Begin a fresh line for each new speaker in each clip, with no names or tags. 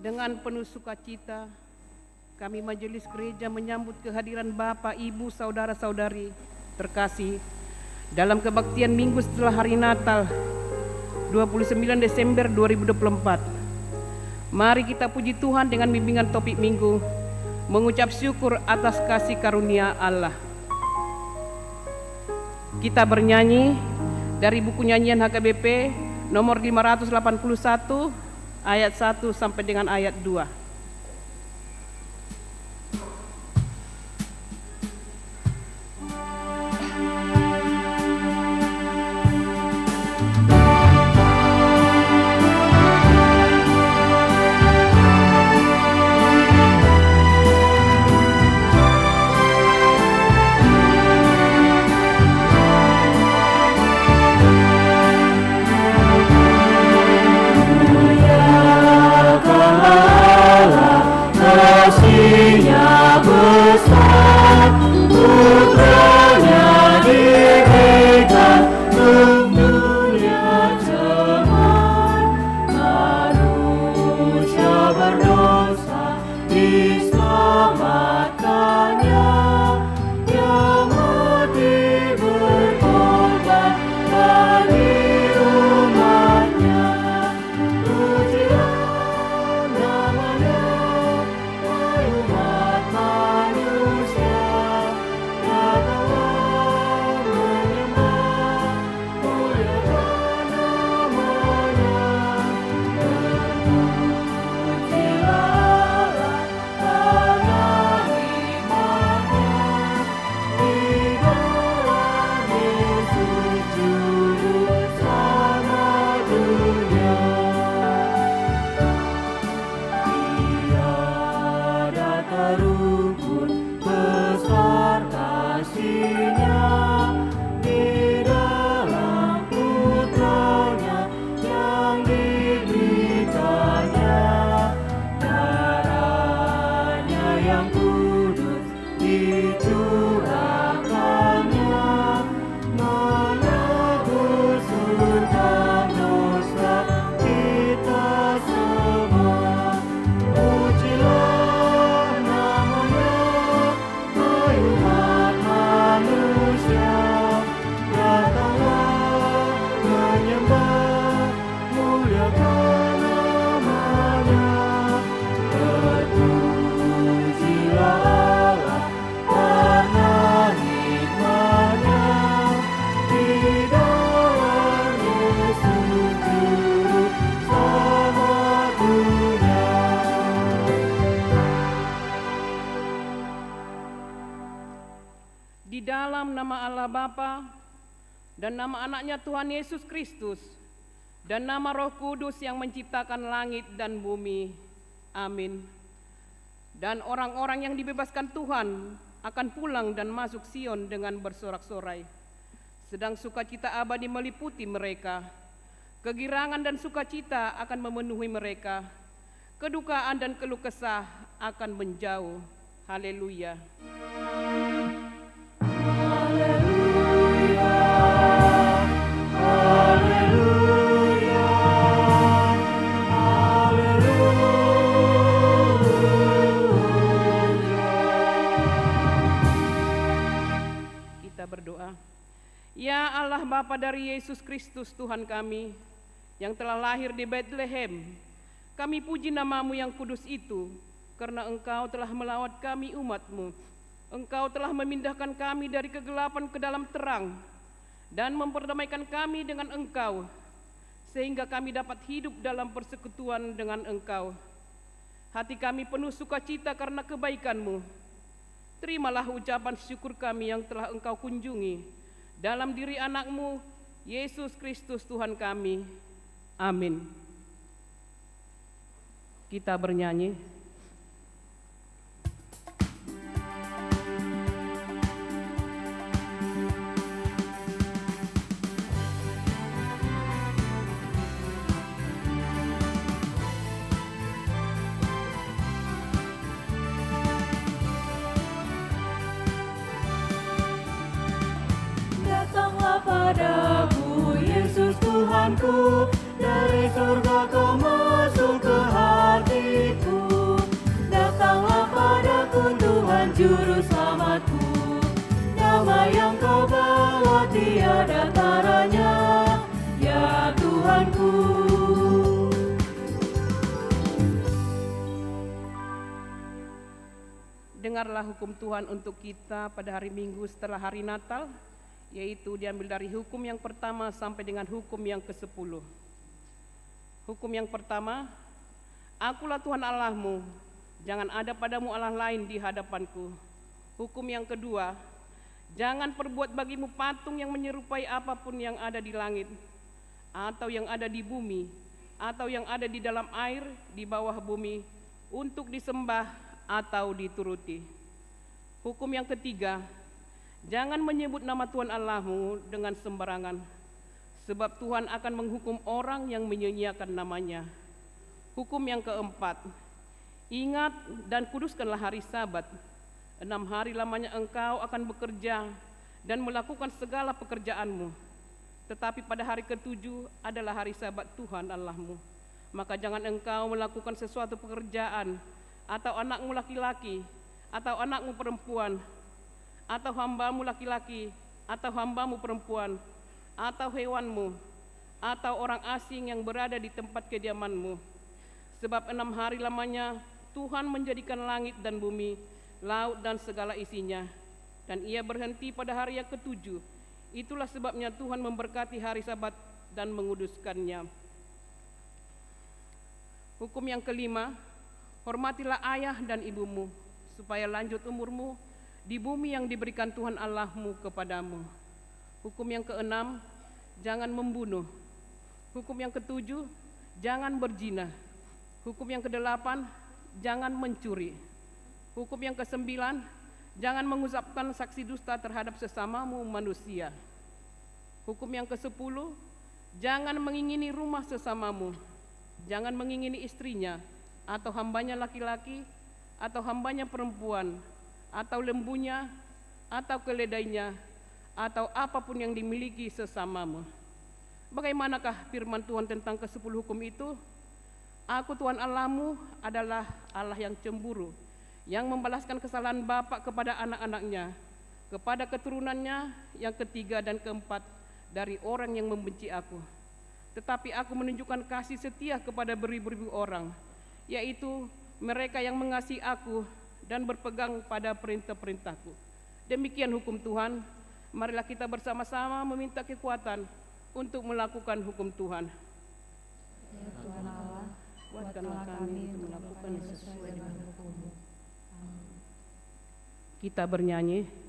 Dengan penuh sukacita, kami Majelis Gereja menyambut kehadiran Bapak, Ibu, Saudara-saudari terkasih dalam kebaktian minggu setelah hari Natal 29 Desember 2024. Mari kita puji Tuhan dengan bimbingan topik minggu, mengucap syukur atas kasih karunia Allah. Kita bernyanyi dari buku nyanyian HKBP nomor 581 ayat 1 sampai dengan ayat 2. Di dalam nama Allah Bapa dan nama anaknya Tuhan Yesus Kristus dan nama Roh Kudus yang menciptakan langit dan bumi. Amin. Dan orang-orang yang dibebaskan Tuhan akan pulang dan masuk Sion dengan bersorak-sorai. Sedang sukacita abadi meliputi mereka. Kegirangan dan sukacita akan memenuhi mereka. Kedukaan dan keluh kesah akan menjauh. Haleluya. Berdoa. Ya Allah Bapa dari Yesus Kristus Tuhan kami yang telah lahir di Bethlehem, kami puji nama-Mu yang kudus itu karena Engkau telah melawat kami umat-Mu. Engkau telah memindahkan kami dari kegelapan ke dalam terang dan memperdamaikan kami dengan Engkau sehingga kami dapat hidup dalam persekutuan dengan Engkau. Hati kami penuh sukacita karena kebaikan-Mu. Terimalah ucapan syukur kami yang telah Engkau kunjungi dalam diri anak-Mu, Yesus Kristus Tuhan kami. Amin. Kita bernyanyi.
Padaku Yesus Tuhanku, dari surga kau masuk ke hatiku.
dengarlah hukum Tuhan untuk kita pada hari Minggu setelah hari Natal, yaitu diambil dari hukum yang pertama sampai dengan hukum yang ke-10. Hukum yang pertama, Akulah Tuhan Allahmu, jangan ada padamu Allah lain di hadapanku. Hukum yang kedua, jangan perbuat bagimu patung yang menyerupai apapun yang ada di langit, atau yang ada di bumi, atau yang ada di dalam air, di bawah bumi, untuk disembah atau dituruti. Hukum yang ketiga, jangan menyebut nama Tuhan Allahmu dengan sembarangan, sebab Tuhan akan menghukum orang yang menyia-nyiakan namanya. Hukum yang keempat, ingat dan kuduskanlah hari Sabat. 6 hari lamanya engkau akan bekerja dan melakukan segala pekerjaanmu. Tetapi pada hari ke-7 adalah hari Sabat Tuhan Allahmu. Maka jangan engkau melakukan sesuatu pekerjaan, atau anakmu laki-laki, atau anakmu perempuan, atau hambamu laki-laki, atau hambamu perempuan, atau hewanmu, atau orang asing yang berada di tempat kediamanmu. Sebab 6 hari lamanya Tuhan menjadikan langit dan bumi, laut dan segala isinya, dan Ia berhenti pada hari yang ke-7. Itulah sebabnya Tuhan memberkati hari Sabat dan menguduskannya. Hukum yang kelima, hormatilah ayah dan ibumu, supaya lanjut umurmu di bumi yang diberikan Tuhan Allahmu kepadamu. Hukum yang keenam, jangan membunuh. Hukum yang ketujuh, jangan berzina. Hukum yang kedelapan, jangan mencuri. Hukum yang kesembilan, jangan mengucapkan saksi dusta terhadap sesamamu manusia. Hukum yang ke-10, jangan mengingini rumah sesamamu. Jangan mengingini istrinya, atau hambanya laki-laki, atau hambanya perempuan, atau lembunya, atau keledainya, atau apapun yang dimiliki sesamamu. Bagaimanakah firman Tuhan tentang ke-10 hukum itu? Aku Tuhan Allahmu adalah Allah yang cemburu, yang membalaskan kesalahan bapa kepada anak-anaknya, kepada keturunannya yang ketiga dan keempat dari orang yang membenci aku. Tetapi aku menunjukkan kasih setia kepada beribu-ribu orang, yaitu mereka yang mengasihi aku dan berpegang pada perintah-perintahku. Demikian hukum Tuhan. Marilah kita bersama-sama meminta kekuatan untuk melakukan hukum Tuhan.
Ya Tuhan Allah,
Kuatkanlah kami untuk melakukan
sesuai dengan hukum-Mu. Amin.
Kita bernyanyi.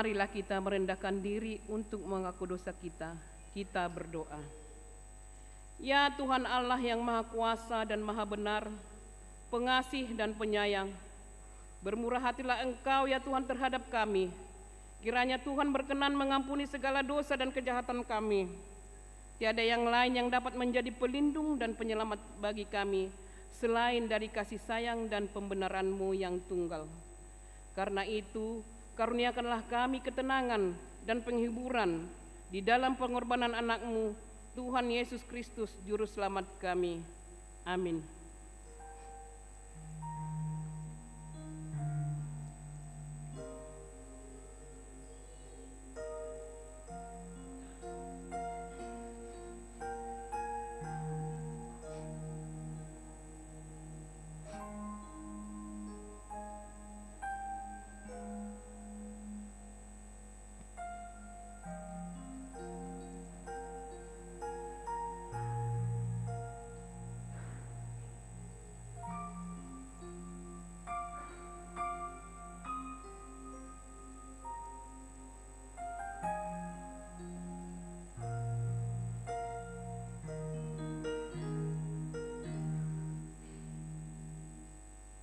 Marilah kita merendahkan diri untuk mengaku dosa kita. Kita berdoa. Ya Tuhan Allah yang Maha Kuasa dan Maha Benar, pengasih dan penyayang, Bermurah hatilah Engkau ya Tuhan terhadap kami. Kiranya Tuhan berkenan mengampuni segala dosa dan kejahatan kami. Tiada yang lain yang dapat menjadi pelindung dan penyelamat bagi kami selain dari kasih sayang dan pembenaran-Mu yang tunggal. Karena itu, karuniakanlah kami ketenangan dan penghiburan di dalam pengorbanan anak-Mu, Tuhan Yesus Kristus, Juru Selamat kami. Amin.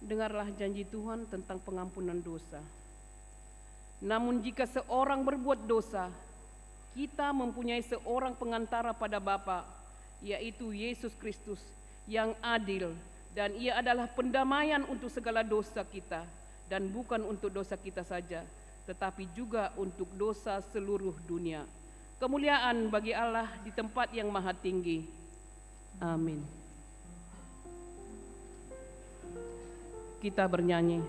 Dengarlah janji Tuhan tentang pengampunan dosa. Namun jika seorang berbuat dosa, kita mempunyai seorang pengantara pada Bapa, yaitu Yesus Kristus yang adil, dan Ia adalah pendamaian untuk segala dosa kita, dan bukan untuk dosa kita saja, tetapi juga untuk dosa seluruh dunia. Kemuliaan bagi Allah di tempat yang maha tinggi. Amin. Kita bernyanyi.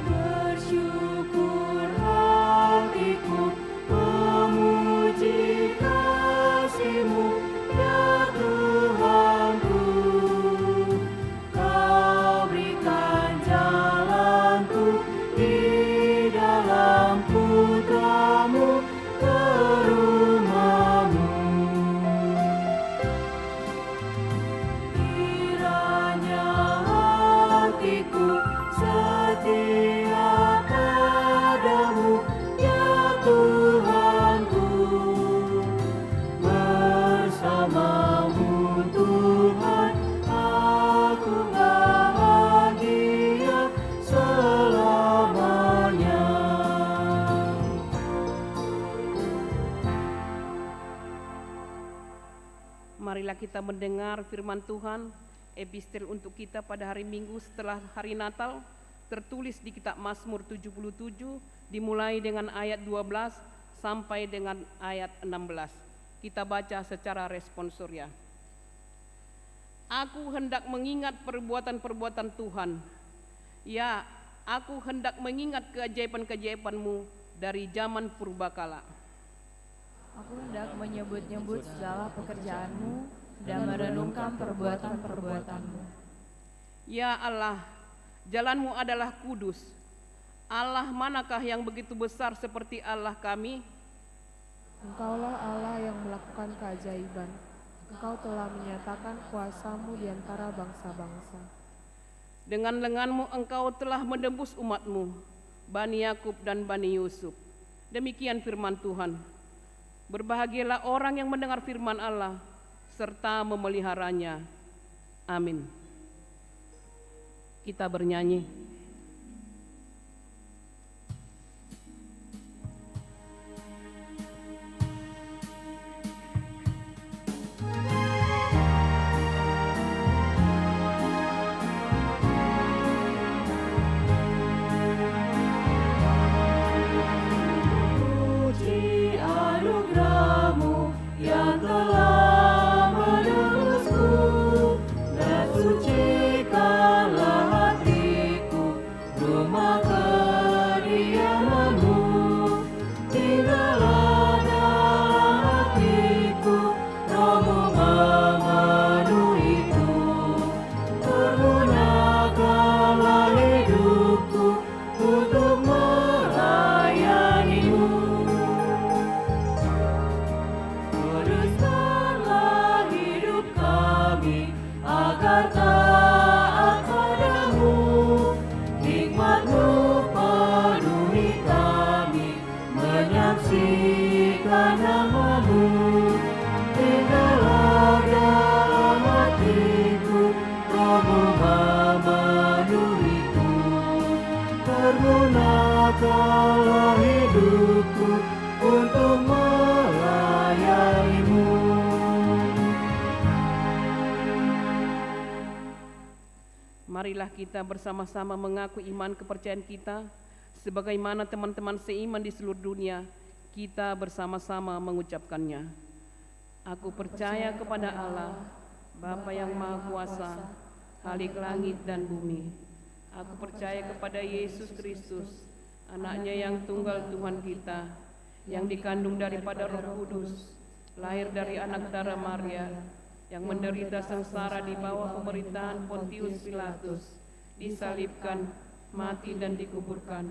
Bersyukur hatiku memuji kasih-Mu, ya Tuhanku. Kau berikan jalanku di dalam putra-Mu ke rumah-Mu. Kiranya hatiku setia padamu, ya Tuhanku. Bersama-Mu Tuhan, aku bahagia selamanya.
Marilah kita mendengar firman Tuhan, epistel untuk kita pada hari Minggu setelah hari Natal, tertulis di kitab Mazmur 77, dimulai dengan ayat 12 sampai dengan ayat 16. Kita baca secara responsoria. Aku hendak mengingat perbuatan-perbuatan Tuhan. Ya, aku hendak mengingat keajaiban-keajaiban-Mu dari zaman purbakala.
Aku hendak menyebut-nyebut segala pekerjaan-Mu dan merenungkan perbuatan-perbuatan-Mu.
Ya Allah, jalan-Mu adalah kudus. Allah manakah yang begitu besar seperti Allah kami?
Engkaulah Allah yang melakukan keajaiban. Engkau telah menyatakan kuasa-Mu di antara bangsa-bangsa.
Dengan lengan-Mu Engkau telah menembus umat-Mu, Bani Yakub dan Bani Yusuf. Demikian firman Tuhan. Berbahagialah orang yang mendengar firman Allah, serta memeliharanya. Amin. Kita bernyanyi.
Puji anugerah-Mu yang telah menebusku, dan sucikanlah hatiku Gunakanlah hidupku untuk melayani-Mu.
Marilah kita bersama-sama mengaku iman kepercayaan kita, sebagaimana teman-teman seiman di seluruh dunia, kita bersama-sama mengucapkannya. Aku percaya kepada Allah, Bapa yang Maha Kuasa, Khalik langit dan bumi. Aku percaya kepada Yesus Kristus, Anaknya yang tunggal Tuhan kita, yang dikandung daripada Roh Kudus, lahir dari anak darah Maria, yang menderita sengsara di bawah pemerintahan Pontius Pilatus, disalibkan, mati dan dikuburkan,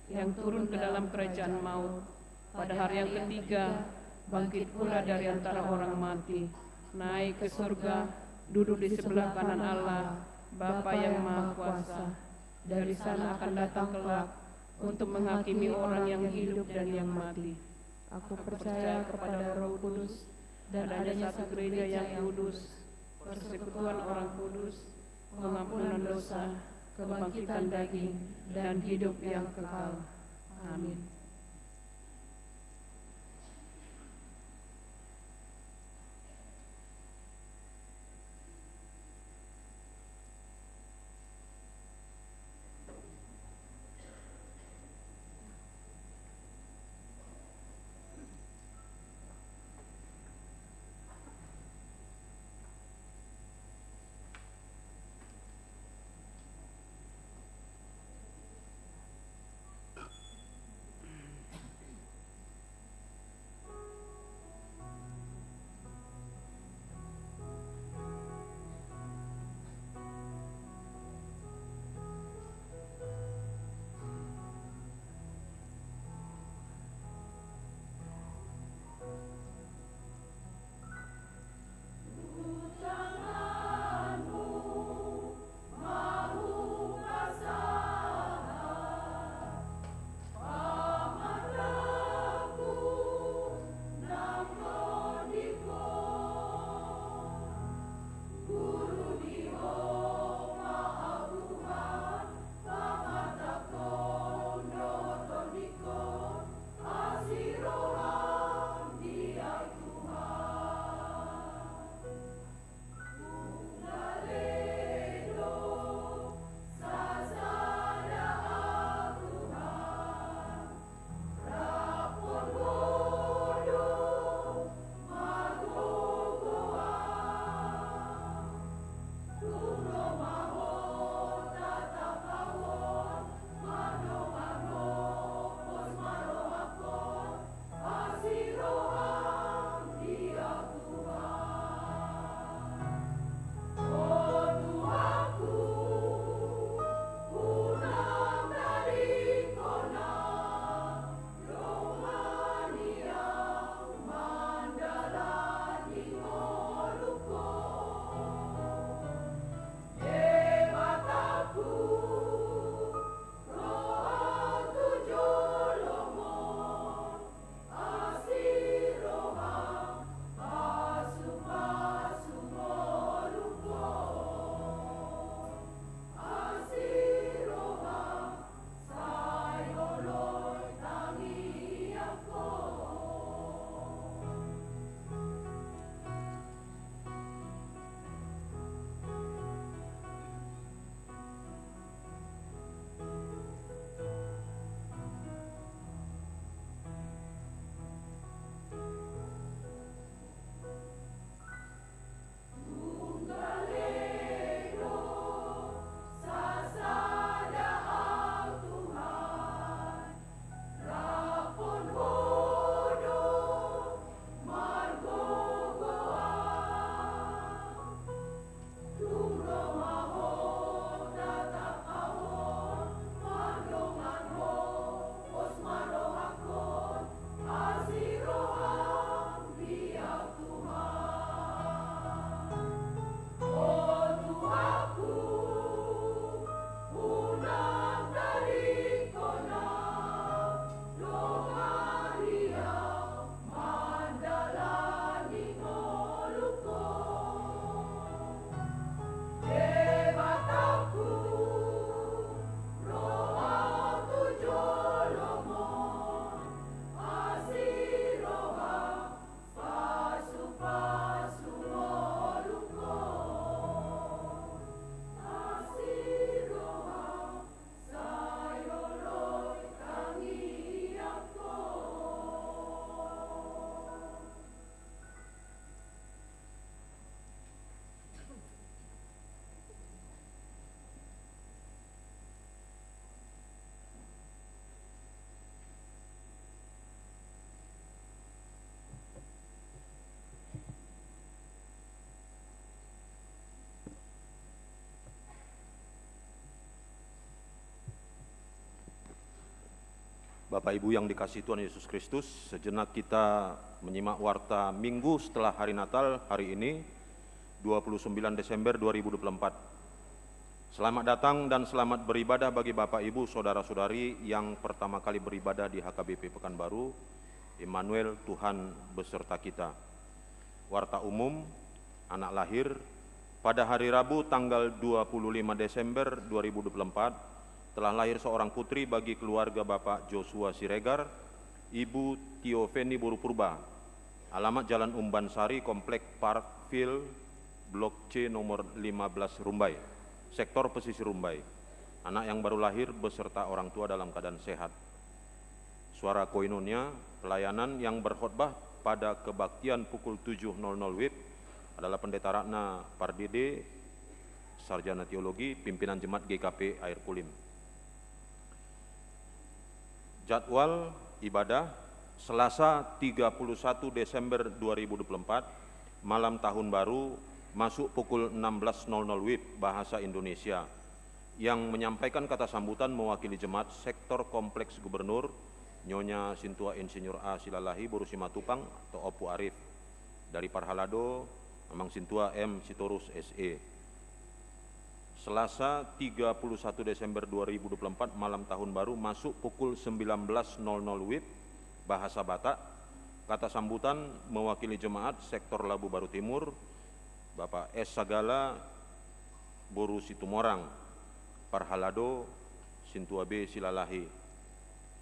yang turun ke dalam kerajaan maut, pada hari yang ketiga bangkit pula dari antara orang mati, naik ke surga, duduk di sebelah kanan Allah, Bapa yang Maha Kuasa. Dari sana akan datang kelak untuk menghakimi orang yang hidup dan yang mati.
Aku percaya kepada Roh Kudus
Dan adanya satu gereja yang kudus, persekutuan orang kudus, pengampunan dosa, kebangkitan daging, dan hidup yang kekal. Amin.
Bapak Ibu yang dikasihi Tuhan Yesus Kristus, sejenak kita menyimak warta Minggu setelah hari Natal hari ini, 29 Desember 2024. Selamat datang dan selamat beribadah bagi Bapak Ibu Saudara-saudari yang pertama kali beribadah di HKBP Pekanbaru. Immanuel, Tuhan beserta kita. Warta umum, anak lahir, pada hari Rabu tanggal 25 Desember 2024, telah lahir seorang putri bagi keluarga Bapak Joshua Siregar, Ibu Tioveni Burupurba, alamat Jalan Umbansari, Komplek Parkville, Blok C nomor 15 Rumbai, sektor pesisir Rumbai. Anak yang baru lahir beserta orang tua dalam keadaan sehat. Suara koinonia, pelayanan yang berkhotbah pada kebaktian pukul 7.00 WIB adalah Pendeta Ratna Pardede, Sarjana Teologi, Pimpinan Jemaat GKP Air Kulim. Jadwal ibadah Selasa 31 Desember 2024, malam tahun baru, masuk pukul 16.00 WIB Bahasa Indonesia. Yang menyampaikan kata sambutan mewakili jemaat sektor Kompleks Gubernur, Nyonya Sintua Insinyur A. Silalahi Boru Simatupang atau Opu Arif. Dari Parhalado, Mamang Sintua M. Sitorus SE. Selasa 31 Desember 2024 malam tahun baru masuk pukul 19.00 WIB Bahasa Batak. Kata sambutan mewakili jemaat sektor Labu Baru Timur, Bapak S. Sagala Boru Situmorang, Parhalado, Sintua B. Silalahi.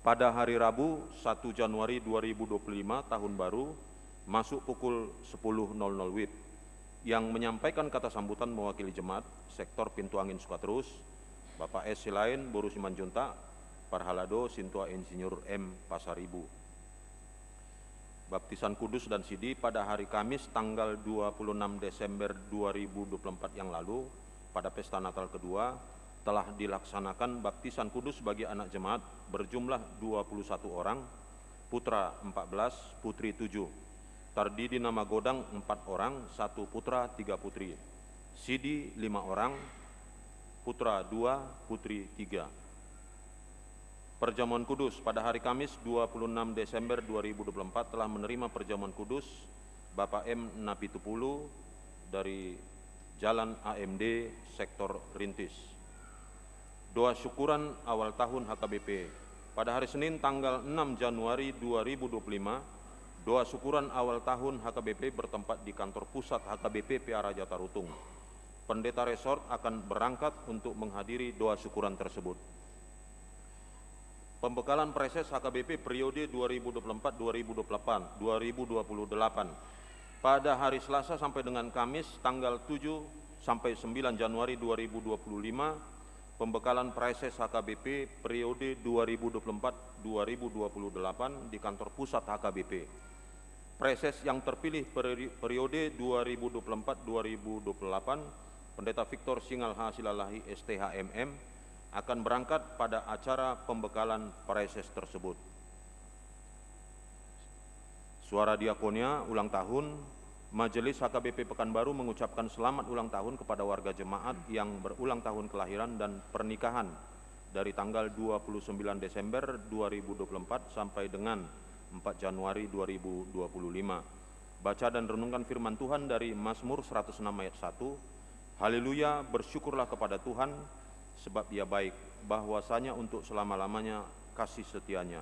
Pada hari Rabu 1 Januari 2025 tahun baru masuk pukul 10.00 WIB. Yang menyampaikan kata sambutan mewakili jemaat sektor Pintu Angin Sukaterus, Bapak S. Silain Boru Simanjuntak, Parhalado, Sintua Insinyur M. Pasaribu. Baptisan Kudus dan Sidi pada hari Kamis tanggal 26 Desember 2024 yang lalu, pada pesta Natal kedua, telah dilaksanakan baptisan kudus bagi anak jemaat berjumlah 21 orang, putra 14, putri 7. Terdiri nama Godang 4 orang, 1 putra 3 putri. Sidi 5 orang, putra 2, putri 3. Perjamuan kudus pada hari Kamis 26 Desember 2024 telah menerima perjamuan kudus Bapak M. Napitupulu dari Jalan AMD Sektor Rintis. Doa syukuran awal tahun HKBP pada hari Senin tanggal 6 Januari 2025. Doa syukuran awal tahun HKBP bertempat di kantor pusat HKBP PA Raja Tarutung. Pendeta resort akan berangkat untuk menghadiri doa syukuran tersebut. Pembekalan preses HKBP periode 2024-2028 pada hari Selasa sampai dengan Kamis tanggal 7 sampai 9 Januari 2025, pembekalan preses HKBP periode 2024-2028 di kantor pusat HKBP. Preses yang terpilih periode 2024-2028, Pendeta Victor Singal H. Silalahi STHMM, akan berangkat pada acara pembekalan preses tersebut. Suara diakonia ulang tahun, Majelis HKBP Pekanbaru mengucapkan selamat ulang tahun kepada warga jemaat yang berulang tahun kelahiran dan pernikahan dari tanggal 29 Desember 2024 sampai dengan 4 Januari 2025. Baca dan renungkan firman Tuhan dari Mazmur 106 ayat 1. Haleluya, bersyukurlah kepada Tuhan, sebab Dia baik, bahwasanya untuk selama-lamanya kasih setianya.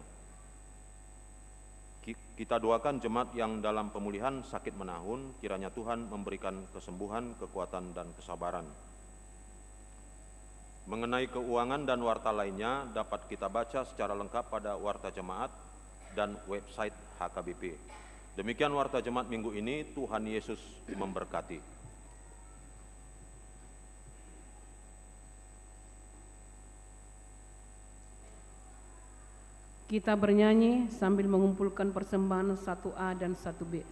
Kita doakan jemaat yang dalam pemulihan sakit menahun, kiranya Tuhan memberikan kesembuhan, kekuatan, dan kesabaran. Mengenai keuangan dan warta lainnya dapat kita baca secara lengkap pada warta jemaat dan website HKBP. Demikian warta jemaat minggu ini. Tuhan Yesus memberkati.
Kita bernyanyi sambil mengumpulkan persembahan 1A dan 1B.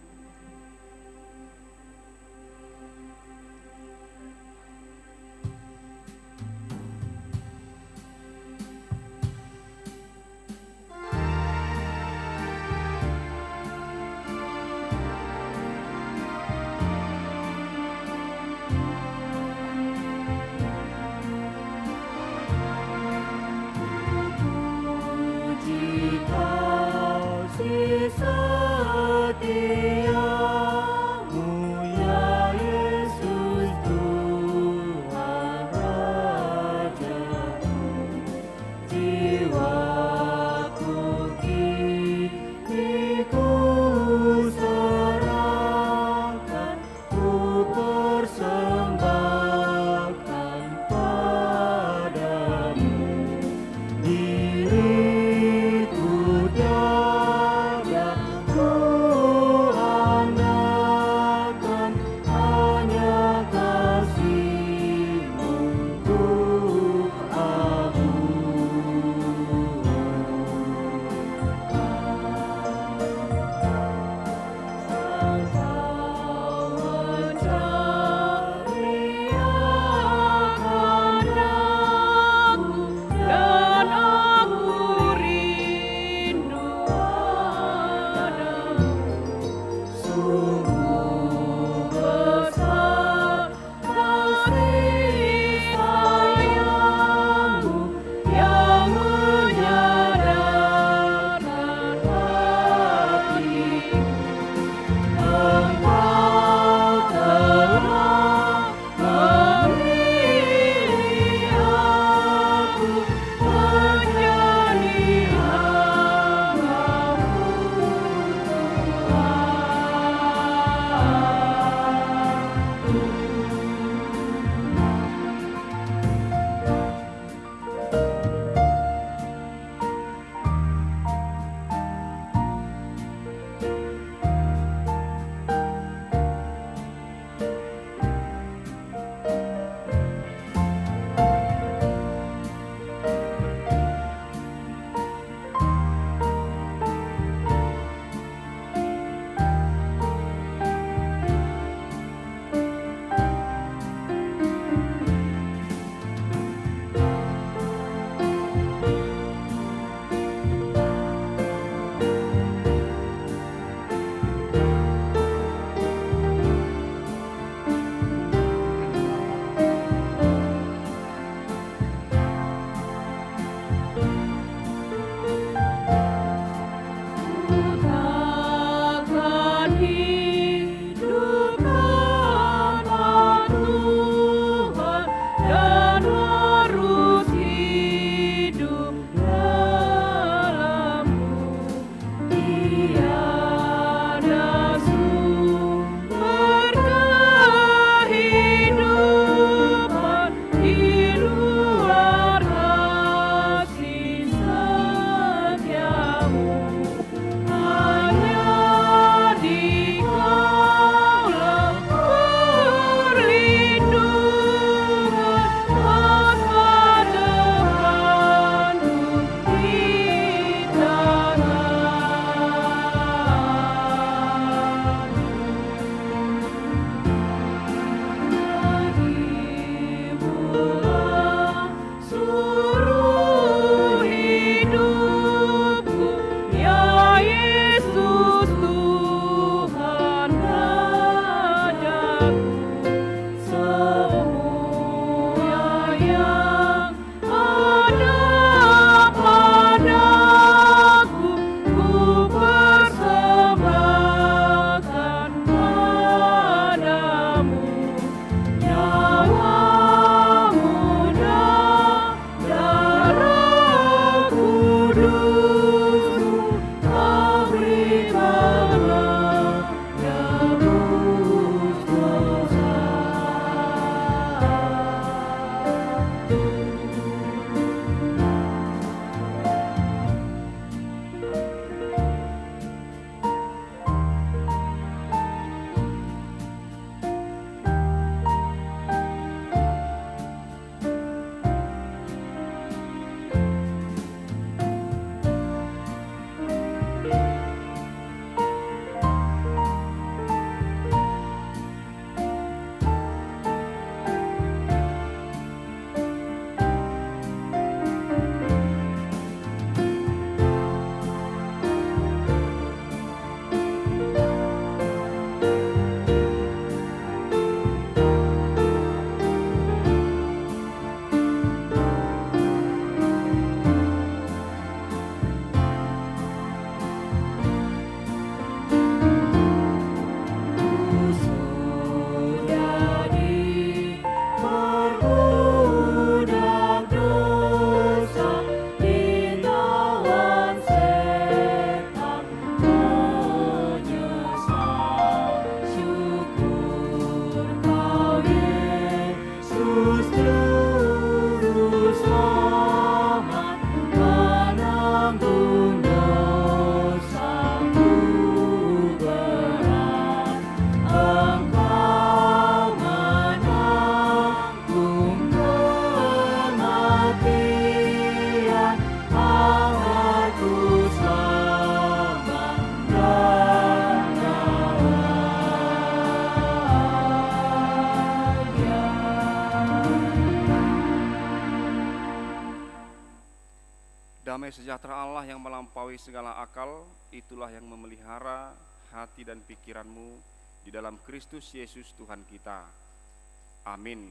Puji
Damai sejahtera Allah yang melampaui segala akal, itulah yang memelihara hati dan pikiranmu di dalam Kristus Yesus Tuhan kita. Amin.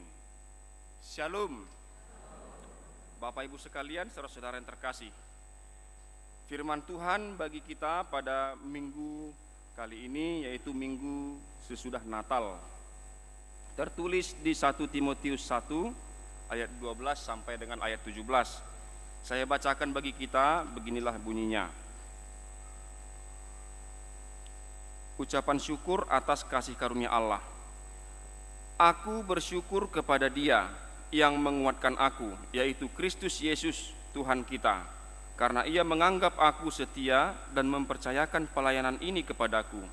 Shalom. Bapak Ibu sekalian, saudara-saudara yang terkasih, firman Tuhan bagi kita pada minggu kali ini yaitu minggu sesudah Natal. Tertulis di 1 Timotius 1 ayat 12 sampai dengan ayat 17. Saya bacakan bagi kita, beginilah bunyinya. Ucapan syukur atas kasih karunia Allah. Aku bersyukur kepada Dia yang menguatkan aku, yaitu Kristus Yesus Tuhan kita, karena Ia menganggap aku setia dan mempercayakan pelayanan ini kepadaku.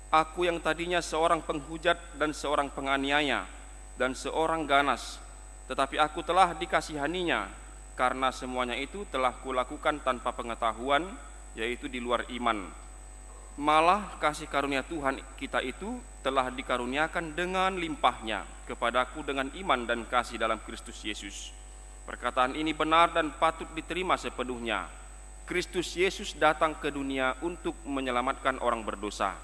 Aku yang tadinya seorang penghujat dan seorang penganiaya dan seorang ganas, tetapi aku telah dikasihaninya, karena semuanya itu telah kulakukan tanpa pengetahuan, yaitu di luar iman. Malah kasih karunia Tuhan kita itu telah dikaruniakan dengan limpahnya kepadaku dengan iman dan kasih dalam Kristus Yesus. Perkataan ini benar dan patut diterima sepenuhnya. Kristus Yesus datang ke dunia untuk menyelamatkan orang berdosa,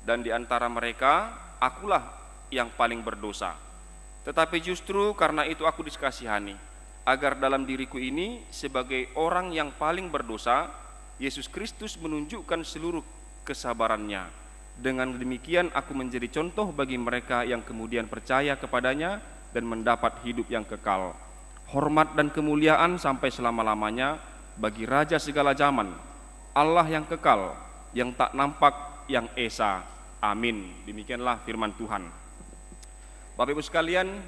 dan di antara mereka akulah yang paling berdosa. Tetapi justru karena itu aku dikasihani, agar dalam diriku ini sebagai orang yang paling berdosa, Yesus Kristus menunjukkan seluruh kesabarannya. Dengan demikian aku menjadi contoh bagi mereka yang kemudian percaya kepadanya dan mendapat hidup yang kekal. Hormat dan kemuliaan sampai selama-lamanya bagi Raja segala zaman, Allah yang kekal, yang tak nampak, yang esa. Amin. Demikianlah firman Tuhan. Bapak Ibu sekalian,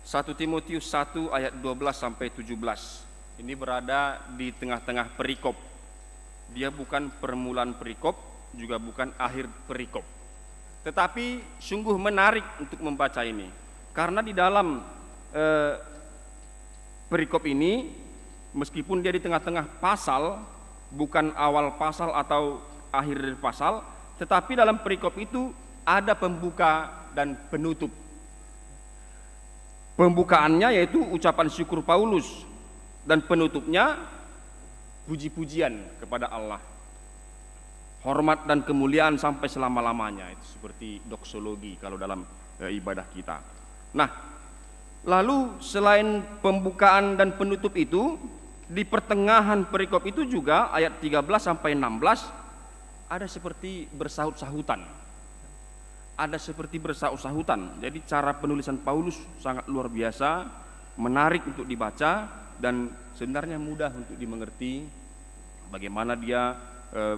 1 Timotius 1 ayat 12 sampai 17. Ini berada di tengah-tengah perikop. Dia bukan permulaan perikop, juga bukan akhir perikop. Tetapi sungguh menarik untuk membaca ini. Karena di dalam perikop ini, meskipun dia di tengah-tengah pasal, bukan awal pasal atau akhir dari pasal, tetapi dalam perikop itu ada pembuka dan penutup. Pembukaannya yaitu ucapan syukur Paulus, dan penutupnya puji-pujian kepada Allah. Hormat dan kemuliaan sampai selama-lamanya, itu seperti doksologi kalau dalam ibadah kita. Nah, lalu selain pembukaan dan penutup itu, di pertengahan perikop itu juga ayat 13 sampai 16 ada seperti bersahut-sahutan. Ada seperti bersahut-sahutan. Jadi cara penulisan Paulus sangat luar biasa, menarik untuk dibaca, dan sebenarnya mudah untuk dimengerti bagaimana dia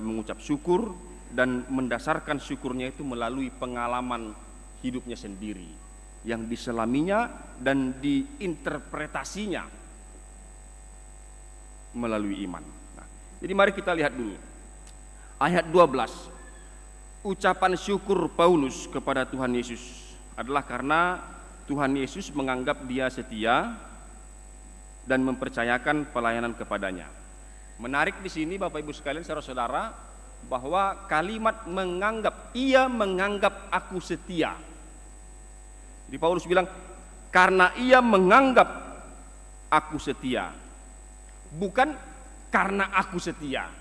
mengucap syukur dan mendasarkan syukurnya itu melalui pengalaman hidupnya sendiri yang diselaminya dan diinterpretasinya melalui iman. Nah, jadi mari kita lihat dulu ayat 12. Ucapan syukur Paulus kepada Tuhan Yesus adalah karena Tuhan Yesus menganggap dia setia dan mempercayakan pelayanan kepadanya. Menarik di sini Bapak Ibu sekalian, saudara-saudara, bahwa kalimat menganggap, ia menganggap aku setia. Di Paulus bilang, karena ia menganggap aku setia, bukan karena aku setia,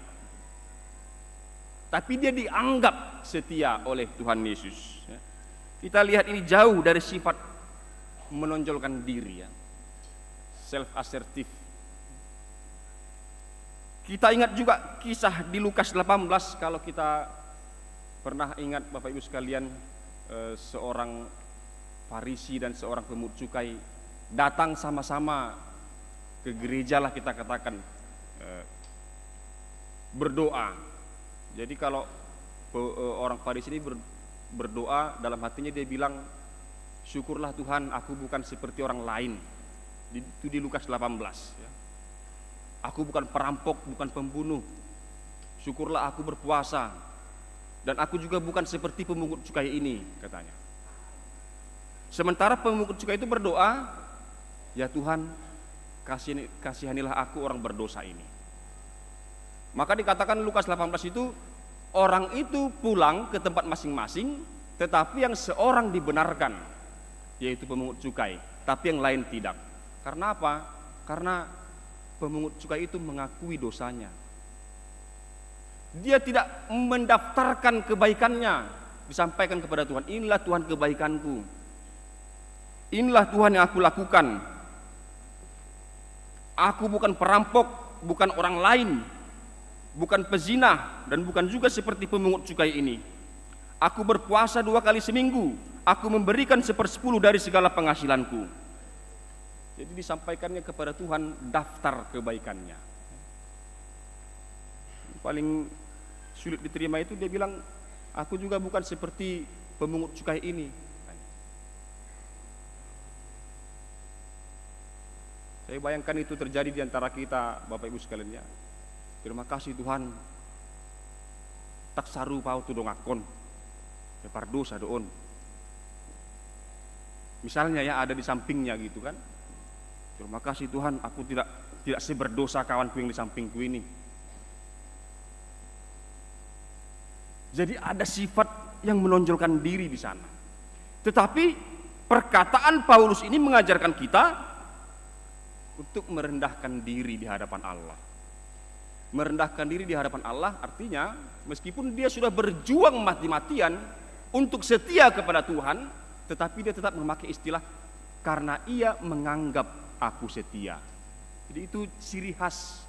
tapi dia dianggap setia oleh Tuhan Yesus. Kita lihat ini jauh dari sifat menonjolkan diri, ya, self-assertive. Kita ingat juga kisah di Lukas 18, kalau kita pernah ingat Bapak Ibu sekalian, seorang Farisi dan seorang pemungut cukai datang sama-sama ke gereja lah kita katakan, berdoa. Jadi kalau orang Farisi ini berdoa, dalam hatinya dia bilang, syukurlah Tuhan aku bukan seperti orang lain. Itu di Lukas 18, ya. Aku bukan perampok, bukan pembunuh. Syukurlah aku berpuasa. Dan aku juga bukan seperti pemungut cukai ini, katanya. Sementara pemungut cukai itu berdoa, ya Tuhan, kasihanilah aku orang berdosa ini. Maka dikatakan Lukas 18 itu, orang itu pulang ke tempat masing-masing, tetapi yang seorang dibenarkan, yaitu pemungut cukai, tapi yang lain tidak. Karena apa? Karena pemungut cukai itu mengakui dosanya. Dia tidak mendaftarkan kebaikannya, disampaikan kepada Tuhan, inilah Tuhan kebaikanku, inilah Tuhan yang aku lakukan. Aku bukan perampok, bukan orang lain, bukan pezina, dan bukan juga seperti pemungut cukai ini. Aku berpuasa 2 kali seminggu, aku memberikan 1/10 dari segala penghasilanku. Jadi disampaikannya kepada Tuhan daftar kebaikannya. Paling sulit diterima itu dia bilang, aku juga bukan seperti pemungut cukai ini. Saya bayangkan itu terjadi di antara kita Bapak Ibu sekalian, ya. Terima kasih Tuhan. Tak saru pau tu dongakon. Lepar dosa doon. Misalnya ya ada di sampingnya gitu kan. Terima kasih Tuhan, aku tidak seberdosa kawanku yang di sampingku ini. Jadi ada sifat yang menonjolkan diri di sana. Tetapi perkataan Paulus ini mengajarkan kita untuk merendahkan diri di hadapan Allah. Merendahkan diri di hadapan Allah artinya meskipun dia sudah berjuang mati-matian untuk setia kepada Tuhan, tetapi dia tetap memakai istilah karena ia menganggap aku setia. Jadi itu ciri khas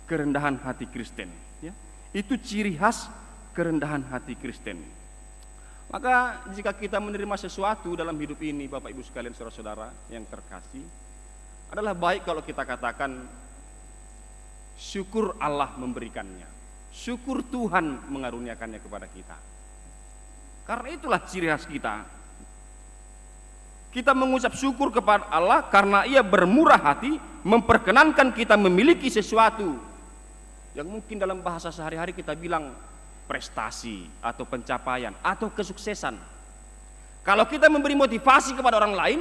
kerendahan hati Kristen, ya. Itu ciri khas kerendahan hati Kristen. Maka jika kita menerima sesuatu dalam hidup ini, Bapak Ibu sekalian, saudara-saudara yang terkasih, adalah baik kalau kita katakan syukur Allah memberikannya, syukur Tuhan mengaruniakannya kepada kita. Karena itulah ciri khas kita. Kita mengucap syukur kepada Allah karena Ia bermurah hati memperkenankan kita memiliki sesuatu yang mungkin dalam bahasa sehari-hari kita bilang prestasi atau pencapaian atau kesuksesan. Kalau kita memberi motivasi kepada orang lain,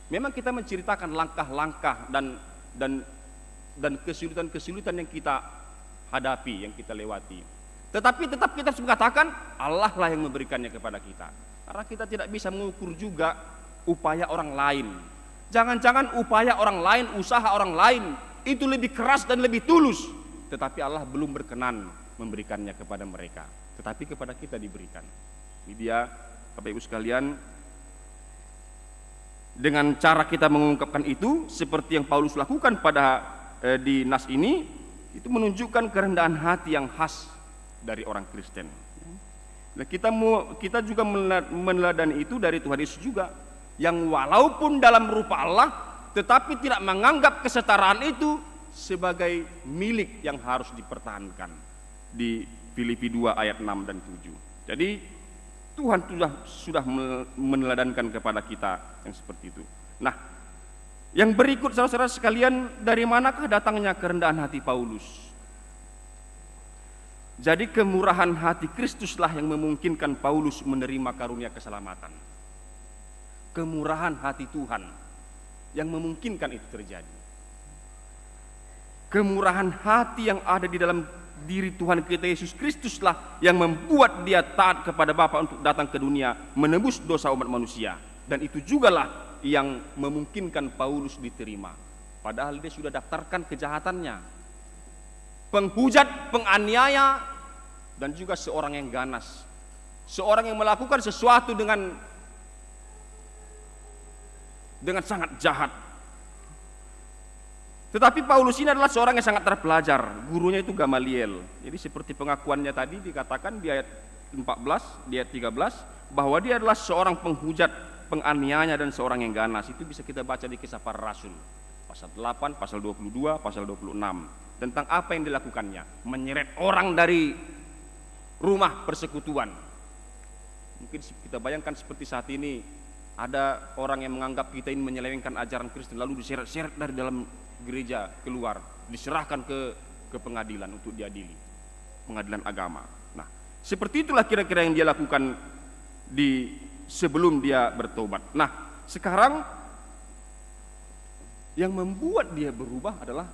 memang kita menceritakan langkah-langkah dan kesulitan-kesulitan yang kita hadapi, yang kita lewati. Tetapi tetap kita harus mengatakan Allah lah yang memberikannya kepada kita. Karena kita tidak bisa mengukur juga upaya orang lain. Jangan-jangan upaya orang lain, usaha orang lain itu lebih keras dan lebih tulus, tetapi Allah belum berkenan memberikannya kepada mereka, tetapi kepada kita diberikan. Ini dia, Bapak Ibu sekalian, dengan cara kita mengungkapkan itu seperti yang Paulus lakukan pada di nas ini, itu menunjukkan kerendahan hati yang khas dari orang Kristen. Nah, kita juga meneladani itu dari Tuhan Yesus juga, yang walaupun dalam rupa Allah tetapi tidak menganggap kesetaraan itu sebagai milik yang harus dipertahankan. Di Filipi 2 ayat 6 dan 7. Jadi Tuhan sudah meneladankan kepada kita yang seperti itu. Nah, yang berikut saudara-saudara sekalian, dari manakah datangnya kerendahan hati Paulus? Jadi kemurahan hati Kristuslah yang memungkinkan Paulus menerima karunia keselamatan. Kemurahan hati Tuhan yang memungkinkan itu terjadi. Kemurahan hati yang ada di dalam diri Tuhan kita Yesus Kristuslah yang membuat dia taat kepada Bapa untuk datang ke dunia menebus dosa umat manusia. Dan itu jugalah yang memungkinkan Paulus diterima. Padahal dia sudah daftarkan kejahatannya. Penghujat, penganiaya, dan juga seorang yang ganas. Seorang yang melakukan sesuatu dengan sangat jahat. Tetapi Paulus ini adalah seorang yang sangat terpelajar. Gurunya itu Gamaliel. Jadi seperti pengakuannya tadi dikatakan di ayat 14, di ayat 13, bahwa dia adalah seorang penghujat, penganiaya, dan seorang yang ganas. Itu bisa kita baca di Kisah Para Rasul pasal 8, pasal 22, pasal 26. Tentang apa yang dilakukannya, menyeret orang dari rumah persekutuan. Mungkin kita bayangkan seperti saat ini ada orang yang menganggap kita ini menyelewengkan ajaran Kristen, lalu diseret-seret dari dalam gereja keluar, diserahkan ke pengadilan untuk diadili, pengadilan agama. Nah, seperti itulah kira-kira yang dia lakukan sebelum dia bertobat. Nah, sekarang yang membuat dia berubah adalah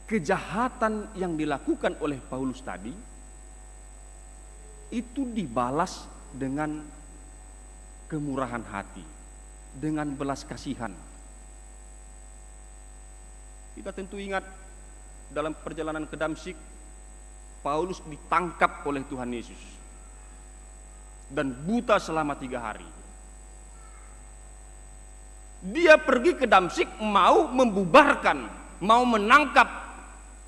kejahatan yang dilakukan oleh Paulus tadi itu dibalas dengan kemurahan hati, dengan belas kasihan. Kita tentu ingat dalam perjalanan ke Damsyik, Paulus ditangkap oleh Tuhan Yesus dan buta selama 3 hari. Dia pergi ke Damsyik mau membubarkan, mau menangkap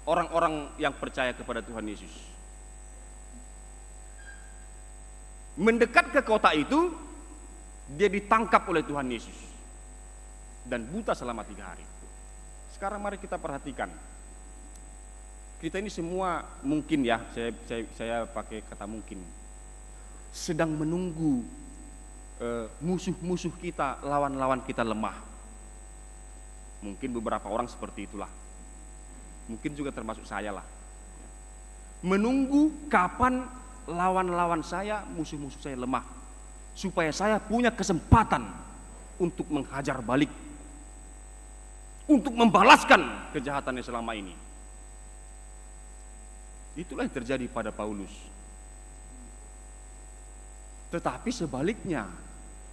orang-orang yang percaya kepada Tuhan Yesus. Mendekat ke kota itu, dia ditangkap oleh Tuhan Yesus dan buta selama 3 hari. Sekarang mari kita perhatikan. Kita ini semua mungkin ya, saya pakai kata mungkin, sedang menunggu musuh-musuh kita, lawan-lawan kita lemah. Mungkin beberapa orang seperti itulah. Mungkin juga termasuk saya lah. Menunggu kapan lawan-lawan saya, musuh-musuh saya lemah, supaya saya punya kesempatan untuk menghajar balik, untuk membalaskan kejahatannya selama ini. Itulah yang terjadi pada Paulus. Tetapi sebaliknya,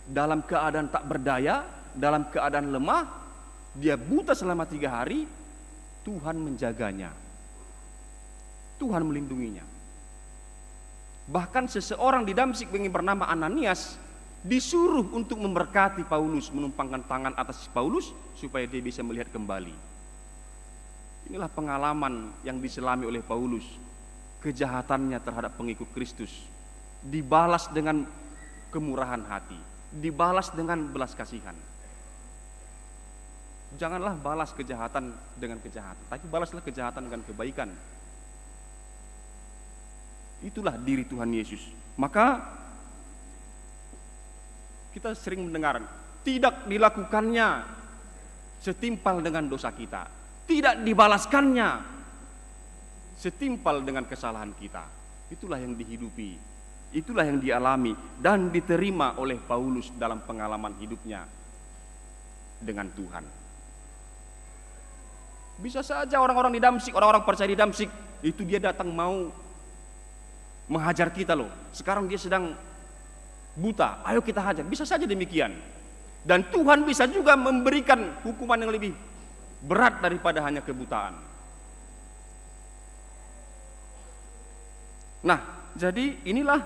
dalam keadaan tak berdaya, dalam keadaan lemah, dia buta selama 3 hari, Tuhan menjaganya, Tuhan melindunginya. Bahkan seseorang di Damsyik yang bernama Ananias disuruh untuk memberkati Paulus, menumpangkan tangan atas Paulus supaya dia bisa melihat kembali. Inilah pengalaman yang diselami oleh Paulus. Kejahatannya terhadap pengikut Kristus dibalas dengan kemurahan hati, dibalas dengan belas kasihan. Janganlah balas kejahatan dengan kejahatan, tapi balaslah kejahatan dengan kebaikan. Itulah diri Tuhan Yesus. Maka kita sering mendengar, tidak dilakukannya setimpal dengan dosa kita, tidak dibalaskannya setimpal dengan kesalahan kita. Itulah yang dihidupi, itulah yang dialami dan diterima oleh Paulus dalam pengalaman hidupnya dengan Tuhan. Bisa saja orang-orang di Damsyik, orang-orang percaya di Damsyik, itu dia datang mau menghajar kita loh. Sekarang dia sedang buta, ayo kita hajar. Bisa saja demikian. Dan Tuhan bisa juga memberikan hukuman yang lebih berat daripada hanya kebutaan. Nah, jadi inilah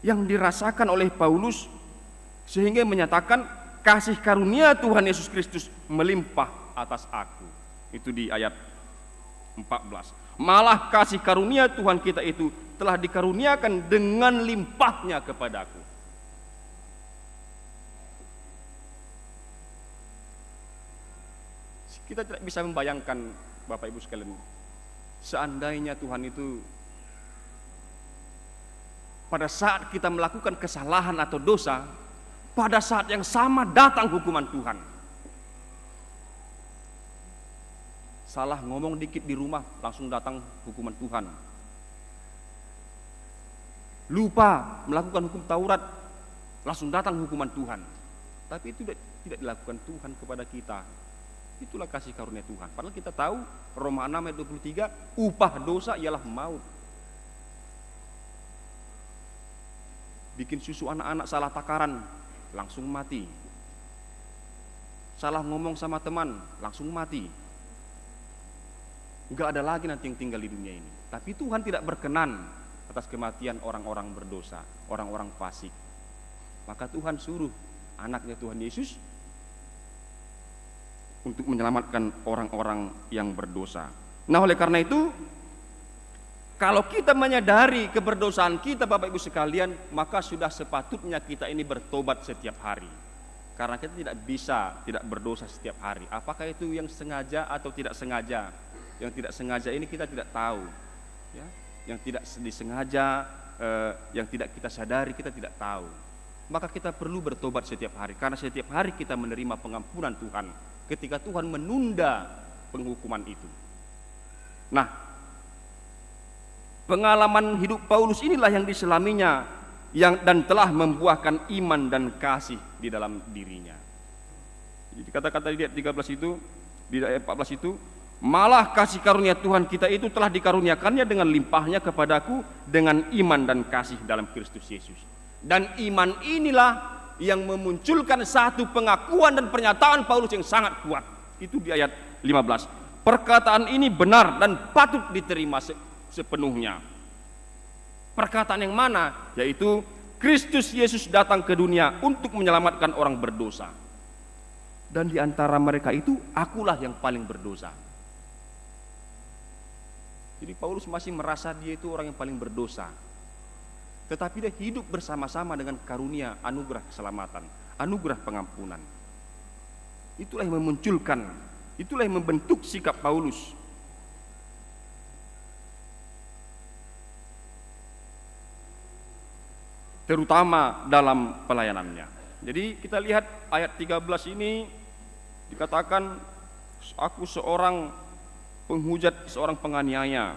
yang dirasakan oleh Paulus sehingga menyatakan kasih karunia Tuhan Yesus Kristus melimpah atas aku. Itu di ayat 14. Malah kasih karunia Tuhan kita itu telah dikaruniakan dengan limpahnya kepadaku. Kita tidak bisa membayangkan, Bapak Ibu sekalian, seandainya Tuhan itu pada saat kita melakukan kesalahan atau dosa, pada saat yang sama datang hukuman Tuhan. Salah ngomong dikit di rumah, langsung datang hukuman Tuhan. Lupa melakukan hukum Taurat, langsung datang hukuman Tuhan. Tapi itu tidak dilakukan Tuhan kepada kita. Itulah kasih karunia Tuhan. Padahal kita tahu Roma 6 ayat 23, upah dosa ialah maut. Bikin susu anak-anak salah takaran, langsung mati. Salah ngomong sama teman, langsung mati. Enggak ada lagi nanti yang tinggal di dunia ini. Tapi Tuhan tidak berkenan atas kematian orang-orang berdosa, orang-orang fasik. Maka Tuhan suruh anaknya Tuhan Yesus untuk menyelamatkan orang-orang yang berdosa. Nah, oleh karena itu, kalau kita menyadari keberdosaan kita, Bapak Ibu sekalian, maka sudah sepatutnya kita ini bertobat setiap hari. Karena kita tidak bisa tidak berdosa setiap hari. Apakah itu yang sengaja atau tidak sengaja? Yang tidak sengaja ini kita tidak tahu. Ya? Yang tidak disengaja, yang tidak kita sadari, kita tidak tahu. Maka kita perlu bertobat setiap hari. Karena setiap hari kita menerima pengampunan Tuhan ketika Tuhan menunda penghukuman itu. Nah, pengalaman hidup Paulus inilah yang diselaminya dan telah membuahkan iman dan kasih di dalam dirinya. Jadi kata-kata di ayat 13 itu, di ayat 14 itu, malah kasih karunia Tuhan kita itu telah dikaruniakannya dengan limpahnya kepadaku dengan iman dan kasih dalam Kristus Yesus. Dan iman inilah yang memunculkan satu pengakuan dan pernyataan Paulus yang sangat kuat. Itu di ayat 15. Perkataan ini benar dan patut diterima sepenuhnya. Perkataan yang mana? Yaitu Kristus Yesus datang ke dunia untuk menyelamatkan orang berdosa. Dan di antara mereka itu akulah yang paling berdosa. Jadi Paulus masih merasa dia itu orang yang paling berdosa. Tetapi dia hidup bersama-sama dengan karunia anugerah keselamatan, anugerah pengampunan. Itulah yang memunculkan, itulah yang membentuk sikap Paulus. Terutama dalam pelayanannya. Jadi kita lihat ayat 13 ini dikatakan, aku seorang penghujat, seorang penganiaya,